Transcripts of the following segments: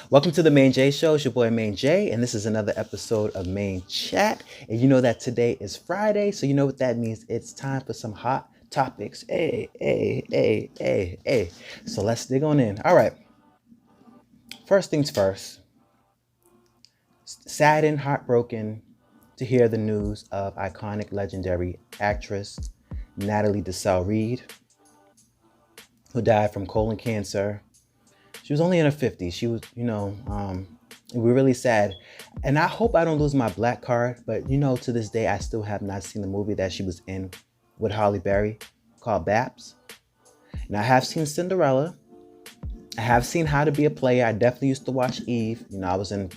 Welcome to the Maine-J Show. It's your boy Maine-J, and this is another episode of Maine-Chat. And you know that today is Friday, so you know what that means. It's time for some hot topics. Hey. So let's dig on in. All right. First things first. Saddened, heartbroken to hear the news of iconic, legendary actress Natalie Desselle Reid, who died from colon cancer. She was only in her 50s. She was, we're really sad. And I hope I don't lose my black card, but to this day, I still have not seen the movie that she was in with Halle Berry called Babs. And I have seen Cinderella. I have seen How to Be a Player. I definitely used to watch Eve. I was in,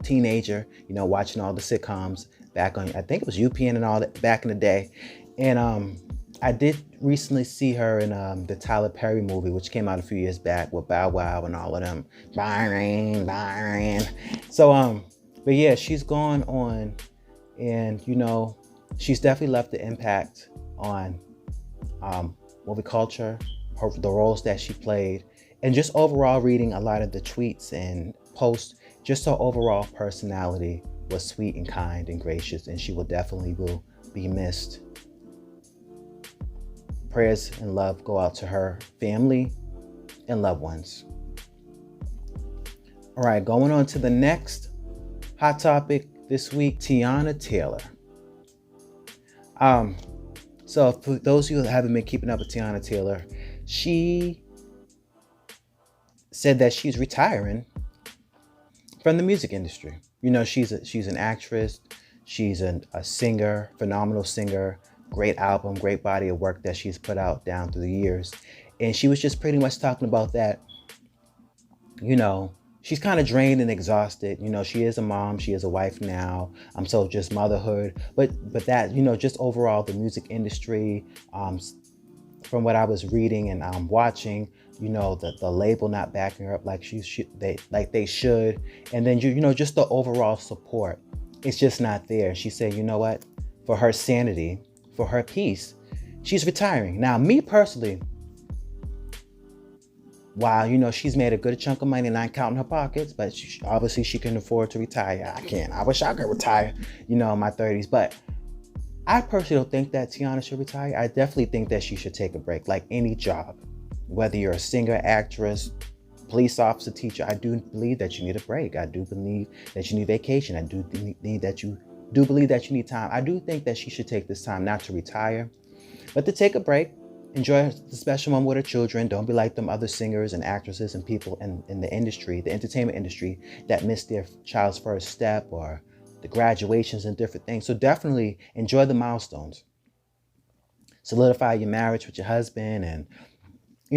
teenager, watching all the sitcoms back on, I think it was UPN and all that back in the day. And I did recently see her in the Tyler Perry movie, which came out a few years back with Bow Wow and all of them. Byron. So, but yeah, she's gone on, and she's definitely left the impact on movie culture, the roles that she played, and just overall reading a lot of the tweets and posts. Just her overall personality was sweet and kind and gracious, and she will be missed. Prayers and love go out to her family and loved ones. All right, going on to the next hot topic this week, Teyona Taylor. So for those of you that haven't been keeping up with Teyona Taylor, she said that she's retiring from the music industry. She's an actress, she's a singer, phenomenal singer. Great album, great body of work that she's put out down through the years. And she was just pretty much talking about that, she's kind of drained and exhausted. She is a mom, she is a wife now. So just motherhood. But that, just overall the music industry, from what I was reading and watching, the label not backing her up like they should. And then, just the overall support, it's just not there. She said, you know what, for her sanity, for her peace, she's retiring. Now, me personally, while, she's made a good chunk of money, not counting her pockets, but obviously she can afford to retire. I can't. I wish I could retire, in my 30s. But I personally don't think that Teyona should retire. I definitely think that she should take a break, like any job. Whether you're a singer, actress, police officer, teacher, I do believe that you need a break. I do believe that you need vacation. I do believe that you need time. I do think that she should take this time not to retire, but to take a break, enjoy the special moment with her children. Don't be like them other singers and actresses and people in the industry, the entertainment industry, that miss their child's first step or the graduations and different things. So definitely enjoy the milestones. Solidify your marriage with your husband and,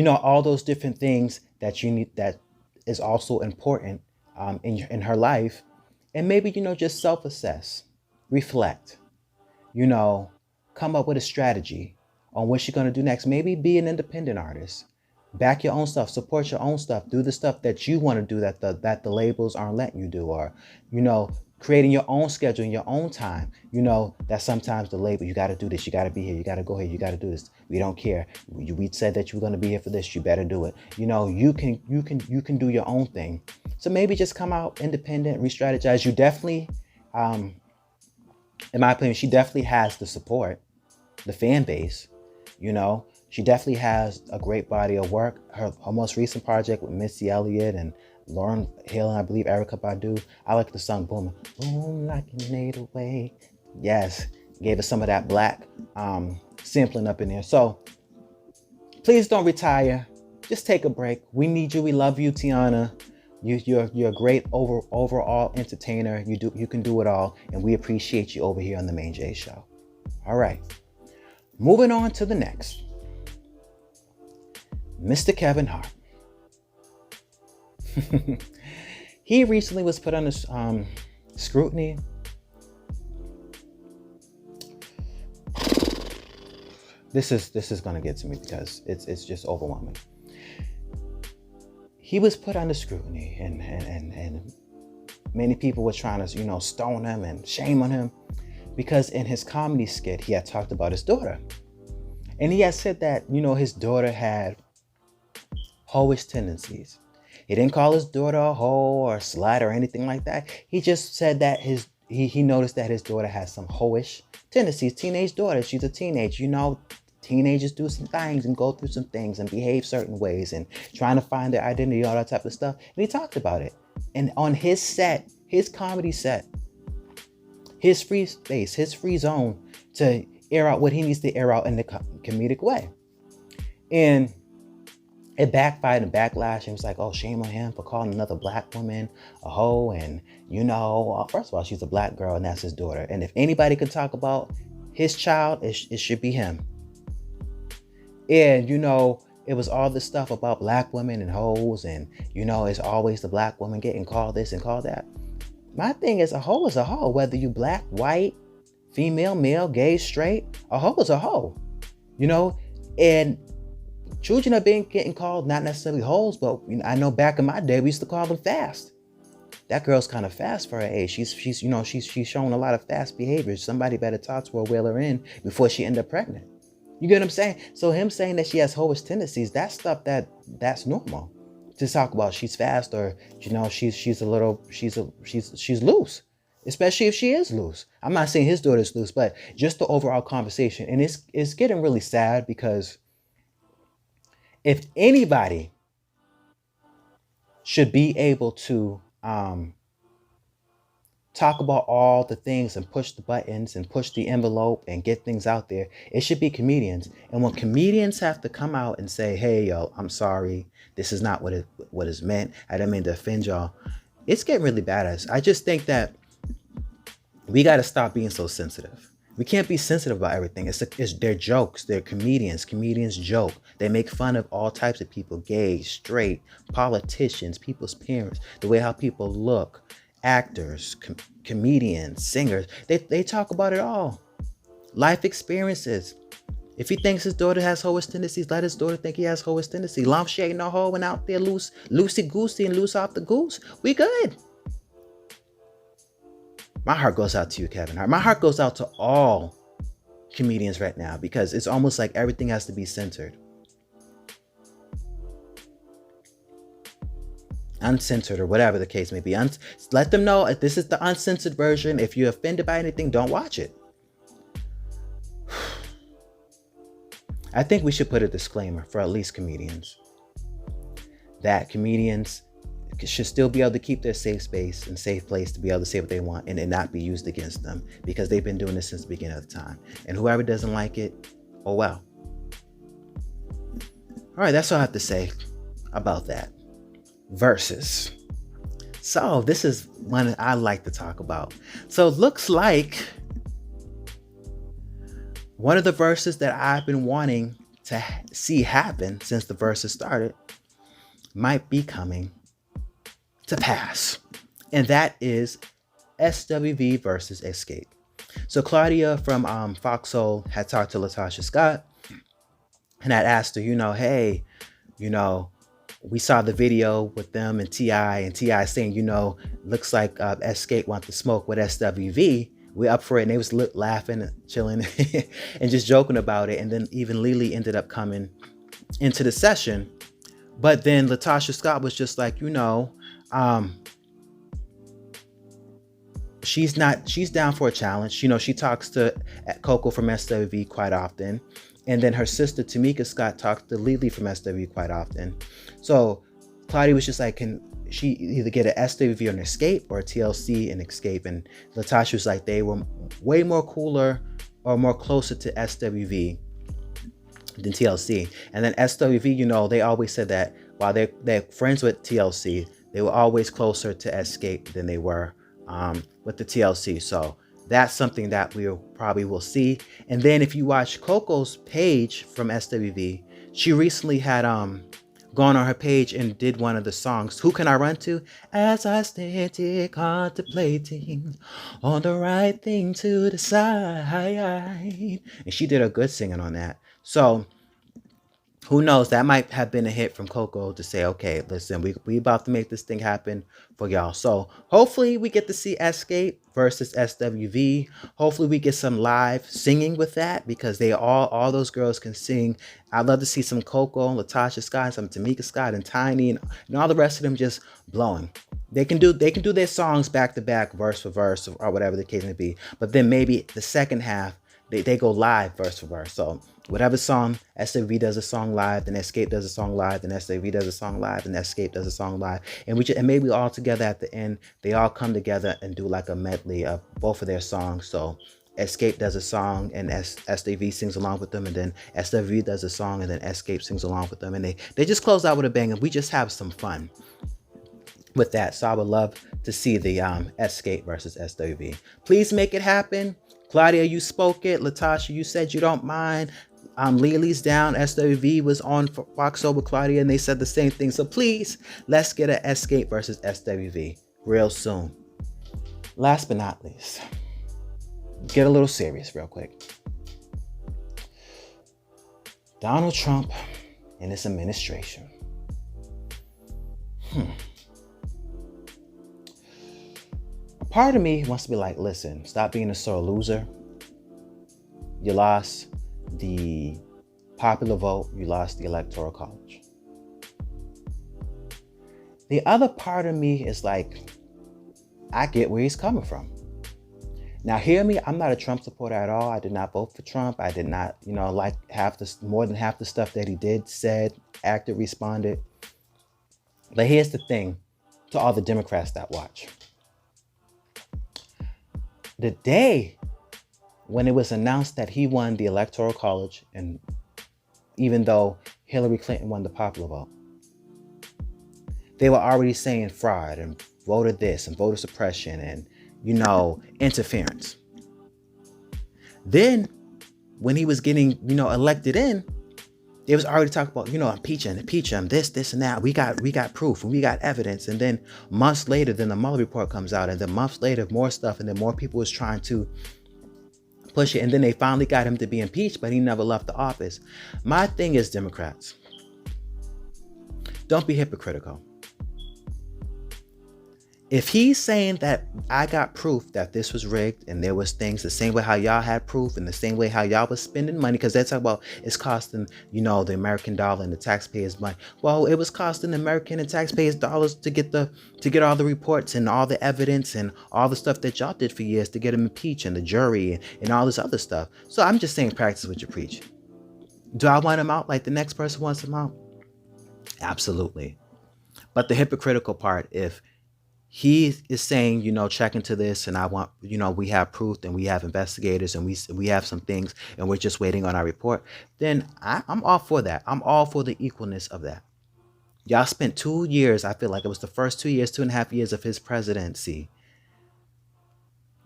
all those different things that you need, that is also important in her life. And maybe, just self-assess. Reflect, come up with a strategy on what you're going to do next. Maybe be an independent artist, back your own stuff, support your own stuff, do the stuff that you want to do that the labels aren't letting you do, or, creating your own schedule in your own time. That sometimes the label, you got to do this, you got to be here, you got to go here, you got to do this. We don't care. We said that you were going to be here for this, you better do it. You can do your own thing. So maybe just come out independent, re-strategize. You definitely, in my opinion, she definitely has the support, the fan base. She definitely has a great body of work. Her most recent project with Missy Elliott and Lauryn Hill and I believe Erykah Badu. I like the song Boom. Boom like an 808. Yes, gave us some of that black sampling up in there. So please don't retire. Just take a break. We need you. We love you, Teyona. You're a great overall entertainer. You can do it all, and we appreciate you over here on the Maine-J Show. All right, moving on to the next, Mr. Kevin Hart. He recently was put under scrutiny. This is gonna get to me because it's just overwhelming. He was put under scrutiny, and many people were trying to, stone him and shame on him because in his comedy skit, he had talked about his daughter. And he had said that, his daughter had hoish tendencies. He didn't call his daughter a hoe or a slut or anything like that. He just said that he noticed that his daughter has some hoish tendencies. Teenage daughter, she's a teenage. Teenagers do some things and go through some things and behave certain ways and trying to find their identity, all that type of stuff. And he talked about it. And on his set, his comedy set, his free space, his free zone to air out what he needs to air out in the comedic way. And it backfired and backlash. And it was like, oh, shame on him for calling another black woman a hoe. And, first of all, she's a black girl and that's his daughter. And if anybody could talk about his child, it should be him. And, it was all this stuff about black women and hoes. And, it's always the black woman getting called this and called that. My thing is a hoe, whether you black, white, female, male, gay, straight, a hoe is a hoe, and children are getting called not necessarily hoes, but I know back in my day, we used to call them fast. That girl's kind of fast for her age. She's showing a lot of fast behaviors. Somebody better talk to her, wheel her in before she end up pregnant. You get what I'm saying? So him saying that she has hoish tendencies, that's stuff that's normal to talk about. She's fast or she's loose, especially if she is loose. I'm not saying his daughter's loose, but just the overall conversation. And it's getting really sad because if anybody should be able to talk about all the things and push the buttons and push the envelope and get things out there, it should be comedians. And when comedians have to come out and say, hey, yo, I'm sorry, this is not what is meant, I didn't mean to offend y'all, it's getting really bad. I just think that we got to stop being so sensitive. We can't be sensitive about everything. They're jokes. They're comedians. Comedians joke. They make fun of all types of people, gay, straight, politicians, people's parents, the way how people look, actors, comedians, singers. They talk about it all. Life experiences. If he thinks his daughter has hoish tendencies, let his daughter think he has hoish tendencies. Long as she ain't no hoe and out there loosey-goosey and loose off the goose, we good. My heart goes out to you, Kevin Hart. My heart goes out to all comedians right now because it's almost like everything has to be censored. Uncensored or whatever the case may be. Let them know if this is the uncensored version. If you're offended by anything, don't watch it. I think we should put a disclaimer for at least comedians that comedians should still be able to keep their safe space and safe place to be able to say what they want and it not be used against them because they've been doing this since the beginning of the time. And whoever doesn't like it, oh well. All right, that's all I have to say about that. Verses. So this is one I like to talk about. So it looks like one of the verses that I've been wanting to see happen since the verses started might be coming to pass. And that is SWV versus Xscape. So Claudia from Foxhole had talked to Latasha Scott and had asked her, hey, we saw the video with them and T.I. saying, looks like Xscape want to smoke with SWV. We're up for it. And they was laughing, chilling, and just joking about it. And then even Lily ended up coming into the session. But then Latasha Scott was just like, she's down for a challenge. She talks to Coco from SWV quite often. And then her sister, Tamika Scott, talks to Lily from SWV quite often. So Claudia was just like, can she either get an SWV on Xscape or a TLC and Xscape? And Latasha was like, they were way more cooler or more closer to SWV than TLC. And then SWV, they always said that while they're friends with TLC, they were always closer to Xscape than they were with the TLC. So that's something that we probably will see. And then if you watch Coco's page from SWV, she recently had gone on her page and did one of the songs, Who Can I Run To? As I stand here contemplating on the right thing to decide. And she did a good singing on that. So who knows? That might have been a hit from Coco to say, okay, listen, we about to make this thing happen for y'all. So hopefully we get to see Xscape versus SWV. Hopefully we get some live singing with that, because all those girls can sing. I'd love to see some Coco, Latasha Scott, some Tamika Scott, and Tiny, and all the rest of them just blowing. They can do their songs back to back, verse for verse, or whatever the case may be. But then maybe the second half, they go live verse for verse. So whatever song, SWV does a song live, then Xscape does a song live, then SWV does a song live, and Xscape does a song live. And and maybe all together at the end, they all come together and do like a medley of both of their songs. So Xscape does a song and SWV sings along with them, and then SWV does a song and then Xscape sings along with them. And they just close out with a bang, and we just have some fun with that. So I would love to see the Xscape versus SWV. Please make it happen. Claudia, you spoke it. Latasha, you said you don't mind. Lily's down. SWV was on Fox with Claudia, and they said the same thing. So please, let's get an Xscape versus SWV real soon. Last but not least, get a little serious real quick. Donald Trump and his administration. A part of me wants to be like, listen, stop being a sore loser. You lost the popular vote. You lost the electoral college. The other part of me is like, I get where he's coming from. Now, hear me, I'm not a Trump supporter at all. I did not vote for Trump. I did not, like more than half the stuff that he did, said, acted, responded. But here's the thing to all the Democrats that watch. The day when it was announced that he won the electoral college, and even though Hillary Clinton won the popular vote, they were already saying fraud and voter this and voter suppression and, interference. Then when he was getting, elected in, it was already talking about, impeach him, this and that. We got proof and we got evidence. And then months later, then the Mueller report comes out, and then months later, more stuff. And then more people was trying to push it. And then they finally got him to be impeached, but he never left the office. My thing is, Democrats, don't be hypocritical. If he's saying that I got proof that this was rigged and there was things the same way how y'all had proof and the same way how y'all was spending money, because that's about it's costing, the American dollar and the taxpayers money. Well, it was costing the American and taxpayers dollars to get all the reports and all the evidence and all the stuff that y'all did for years to get him impeached and the jury and all this other stuff. So I'm just saying, practice what you preach. Do I want him out like the next person wants him out? Absolutely. But the hypocritical part, if he is saying, check into this, and I want, we have proof and we have investigators and we have some things and we're just waiting on our report, then I'm all for that. I'm all for the equalness of that. Y'all spent 2 years, I feel like it was the first 2 years, 2.5 years of his presidency,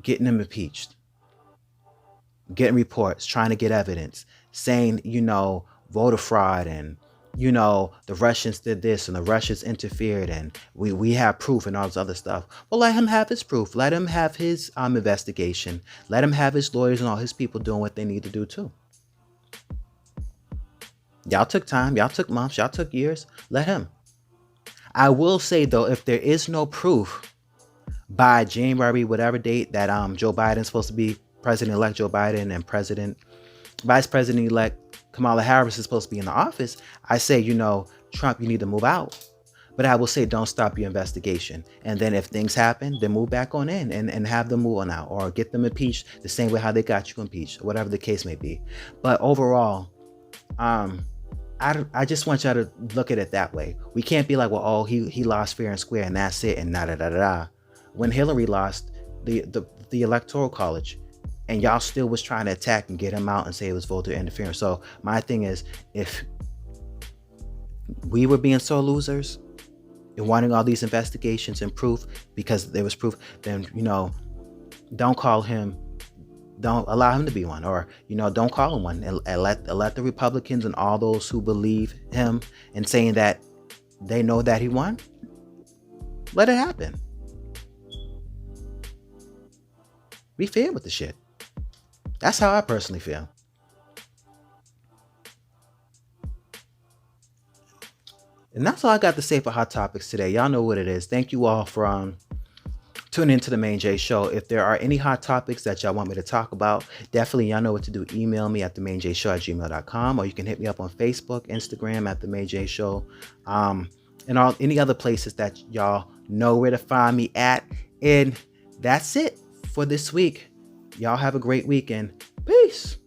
getting him impeached, getting reports, trying to get evidence, saying, voter fraud and the Russians did this and the Russians interfered and we have proof and all this other stuff. Well, let him have his proof. Let him have his investigation. Let him have his lawyers and all his people doing what they need to do too. Y'all took time. Y'all took months. Y'all took years. Let him. I will say, though, if there is no proof by January, whatever date that Joe Biden's supposed to be President-elect Joe Biden and Vice President-elect Kamala Harris is supposed to be in the office, I say, Trump, you need to move out. But I will say, don't stop your investigation. And then if things happen, then move back on in and have them move on out, or get them impeached the same way how they got you impeached, or whatever the case may be. But overall, I just want y'all to look at it that way. We can't be like, well, oh, he lost fair and square and that's it and da-da-da-da-da. When Hillary lost the electoral college, and y'all still was trying to attack and get him out and say it was voter interference. So my thing is, if we were being sore losers and wanting all these investigations and proof because there was proof, then, don't call him, don't allow him to be one, or, don't call him one, and let the Republicans and all those who believe him and saying that they know that he won, let it happen. Be fair with the shit. That's how I personally feel. And that's all I got to say for Hot Topics today. Y'all know what it is. Thank you all for tune into the Maine-J Show. If there are any hot topics that y'all want me to talk about, definitely y'all know what to do. Email me at themainjshow@gmail.com, or you can hit me up on Facebook, Instagram at the Maine-J Show, and any other places that y'all know where to find me at. And that's it for this week. Y'all have a great weekend. Peace.